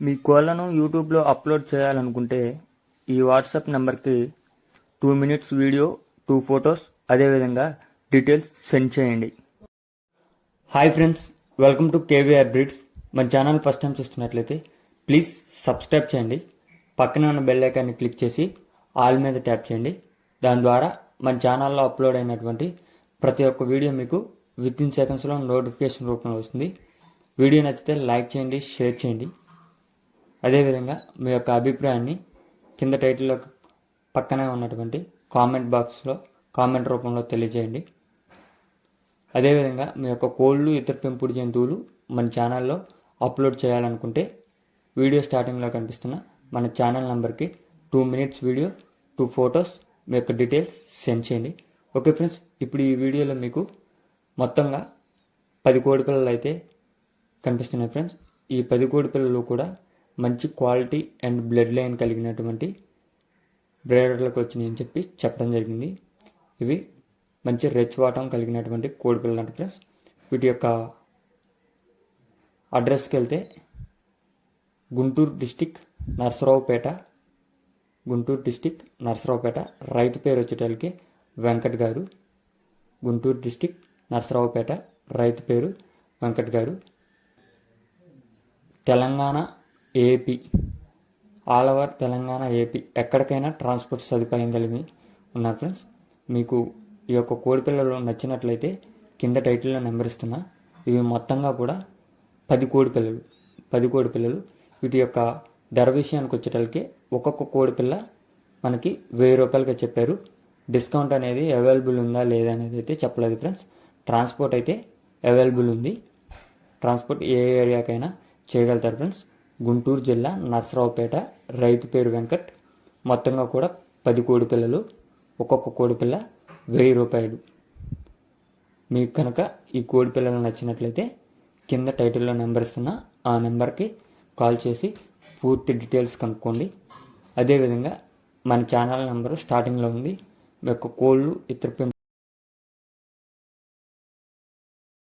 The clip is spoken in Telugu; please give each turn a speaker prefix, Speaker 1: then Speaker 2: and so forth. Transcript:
Speaker 1: మీ కోళ్లను యూట్యూబ్లో అప్లోడ్ చేయాలనుకుంటే ఈ వాట్సాప్ నెంబర్కి 2 minutes వీడియో, 2 photos, అదేవిధంగా డీటెయిల్స్ సెండ్ చేయండి. Hi friends, welcome to KVR breeds. మన ఛానల్ ఫస్ట్ టైం చూస్తున్నట్లయితే ప్లీజ్ సబ్స్క్రైబ్ చేయండి. పక్కన ఉన్న బెల్ ఐకాన్ని క్లిక్ చేసి ఆల్ మీద ట్యాప్ చేయండి. దాని ద్వారా మన ఛానల్లో అప్లోడ్ అయినటువంటి ప్రతి ఒక్క వీడియో మీకు విత్ ఇన్ సెకండ్స్లో నోటిఫికేషన్ రూపంలో వస్తుంది. వీడియో నచ్చితే లైక్ చేయండి, షేర్ చేయండి. అదేవిధంగా మీ యొక్క అభిప్రాయాన్ని కింద టైటిల్లో పక్కనే ఉన్నటువంటి కామెంట్ బాక్స్లో కామెంట్ రూపంలో తెలియజేయండి. అదేవిధంగా మీ యొక్క కోళ్ళు, ఇతర పెంపుడు జంతువులు మన ఛానల్లో అప్లోడ్ చేయాలనుకుంటే వీడియో స్టార్టింగ్లో కనిపిస్తున్న మన ఛానల్ నెంబర్కి 2 minutes వీడియో, 2 photos, మీ యొక్క డీటెయిల్స్ సెండ్ చేయండి. ఓకే ఫ్రెండ్స్, ఇప్పుడు ఈ వీడియోలో మీకు మొత్తంగా 10 కోడి పిల్లలు అయితే కనిపిస్తున్నాయి ఫ్రెండ్స్. ఈ 10 కోడి పిల్లలు కూడా మంచి క్వాలిటీ అండ్ బ్లడ్ లైన్ కలిగినటువంటి బ్రీడర్లకు వచ్చినాయి అని చెప్పడం జరిగింది. ఇవి మంచి రెచ్ వాటం కలిగినటువంటి కోడి పిల్లలు అంటే ఫ్రెండ్స్. వీటి యొక్క అడ్రస్కి వెళ్తే గుంటూరు డిస్టిక్ నర్సరావుపేట. రైతు పేరు వచ్చేటోళ్ళకి వెంకట్ గారు. గుంటూరు డిస్టిక్ నర్సరావుపేట, రైతు పేరు వెంకట్ గారు. Telangana, AP, all over Telangana, AP ఎక్కడికైనా ట్రాన్స్పోర్ట్ సదుపాయం కలిగి ఉన్నారు ఫ్రెండ్స్. మీకు ఈ యొక్క కోడి పిల్లలు నచ్చినట్లయితే కింద టైటిల్లో నెంబర్ ఇస్తున్నా. ఇవి మొత్తంగా కూడా 10 కోడి పిల్లలు. వీటి యొక్క ధర విషయానికి వచ్చేటప్పటికి ఒక్కొక్క కోడి పిల్ల మనకి 1000 రూపాయలుగా చెప్పారు. డిస్కౌంట్ అనేది అవైలబుల్ ఉందా లేదా అనేది అయితే చెప్పలేదు ఫ్రెండ్స్. ట్రాన్స్పోర్ట్ అయితే అవైలబుల్ ఉంది. ట్రాన్స్పోర్ట్ ఏ ఏరియాకైనా చేయగలుగుతారు ఫ్రెండ్స్. గుంటూరు జిల్లా నర్సరావుపేట, రైతు పేరు వెంకట్. మొత్తంగా కూడా 10 కోడి పిల్లలు. ఒక్కొక్క కోడి పిల్ల 1000 రూపాయలు. మీకు కనుక ఈ కోడి పిల్లలు నచ్చినట్లయితే కింద టైటిల్లో నెంబర్ ఇస్తున్నా, ఆ నెంబర్కి కాల్ చేసి పూర్తి డీటెయిల్స్ కనుక్కోండి. అదేవిధంగా మన ఛానల్ నెంబరు స్టార్టింగ్లో ఉంది. మీ యొక్క కోళ్ళు, ఇతర